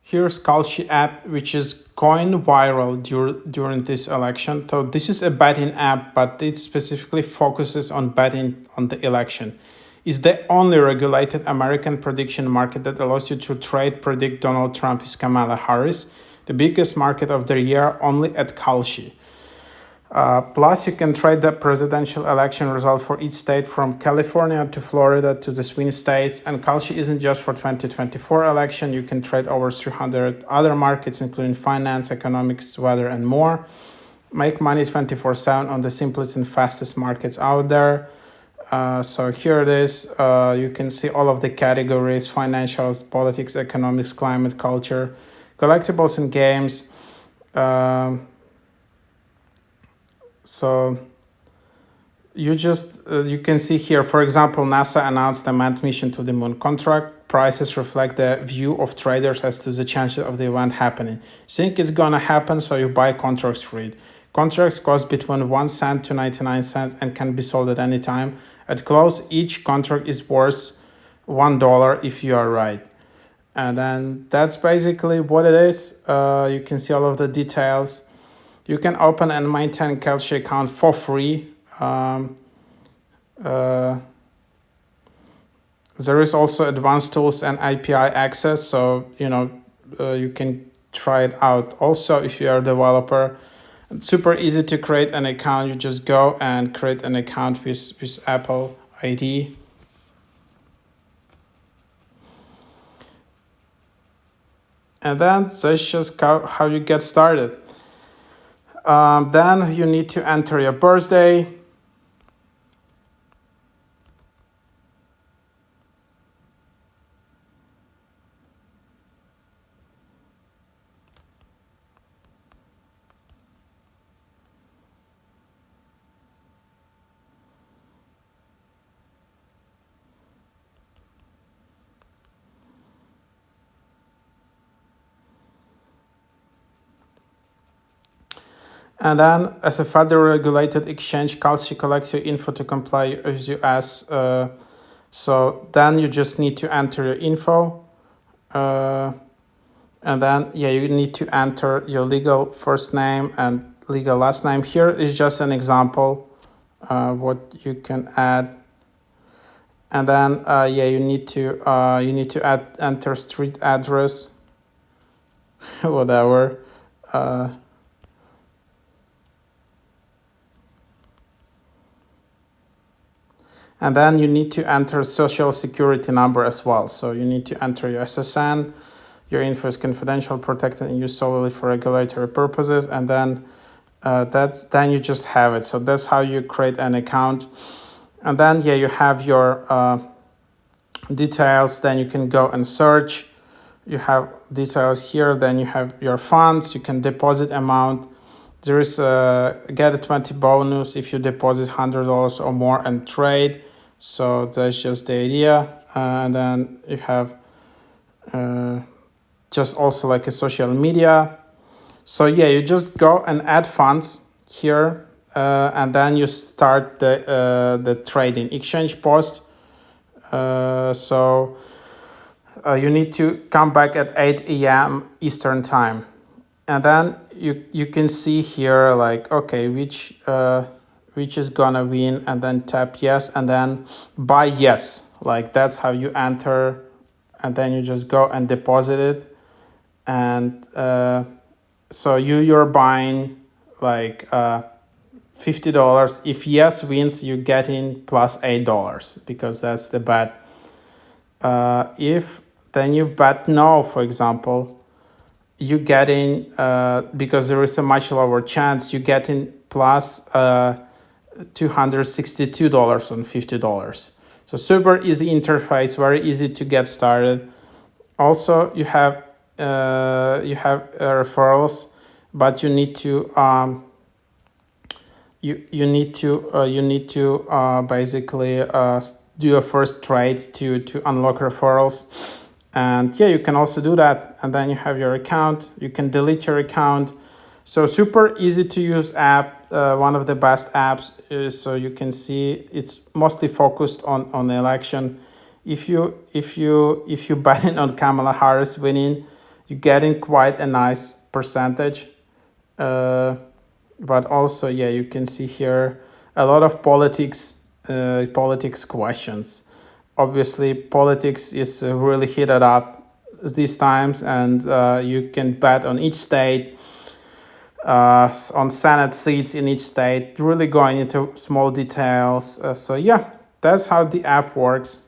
Here's Kalshi App, which is going viral during this election. So this is a betting app, but it specifically focuses on betting on the election. It's the only regulated American prediction market that allows you to trade predict Donald Trump is Kamala Harris, the biggest market of the year, only at Kalshi. Plus, you can trade the presidential election result for each state from California to Florida to the swing states. And Kalshi isn't just for 2024 election. You can trade over 300 other markets, including finance, economics, weather, and more. Make money 24/7 on the simplest and fastest markets out there. So here it is. You can see all of the categories: financials, politics, economics, climate, culture, collectibles, and games. So you can see here, for example, NASA announced a manned mission to the moon. Contract prices reflect the view of traders as to the chances of the event happening. Think it's gonna happen, so you buy contracts for it. Contracts cost between 1 cent to 99 cents and can be sold at any time. At close, each contract is worth $1 if you are right. And then that's basically what it is. You can see all of the details. You can open and maintain Kalshi account for free. There is also advanced tools and API access, so you can try it out. Also, if you are a developer, it's super easy to create an account. You just go and create an account with Apple ID. And then that's just how you get started. Then you need to enter your birthday. And then, as a federally regulated exchange, Kalshi collects your info to comply with US. So then you just need to enter your info. And then, you need to enter your legal first name and legal last name. Here is just an example what you can add. And then, you need to enter street address, whatever. And then you need to enter social security number as well. So you need to enter your SSN. Your info is confidential, protected, and used solely for regulatory purposes. And then then you just have it. So that's how you create an account. And then you have your details. Then you can go and search. You have details here. Then you have your funds. You can deposit amount. There is a get a 20 bonus if you deposit $100 or more and trade. So that's just the idea. And then you have just also like a social media. So you just go and add funds here, and then you start the trading exchange post. So you need to come back at 8 a.m. Eastern time, and then you can see here like, okay, which is gonna win, and then tap yes, and then buy yes. Like that's how you enter, and then you just go and deposit it. And so you're buying like $50. If yes wins, you get in plus $8 because that's the bet. If then you bet no, for example, you get in because there is a much lower chance, you get in plus $262 on $50. So super easy interface, very easy to get started. Also, you have referrals, but you need to basically do a first trade to unlock referrals. And you can also do that. And then you have your account. You can delete your account. So super easy to use app. One of the best apps. So you can see it's mostly focused on the election. If you bet on Kamala Harris winning, you're getting quite a nice percentage. But also, yeah, you can see here a lot of politics questions. Obviously, politics is really heated up these times, and you can bet on each state, on Senate seats in each state, really going into small details. So yeah, that's how the app works.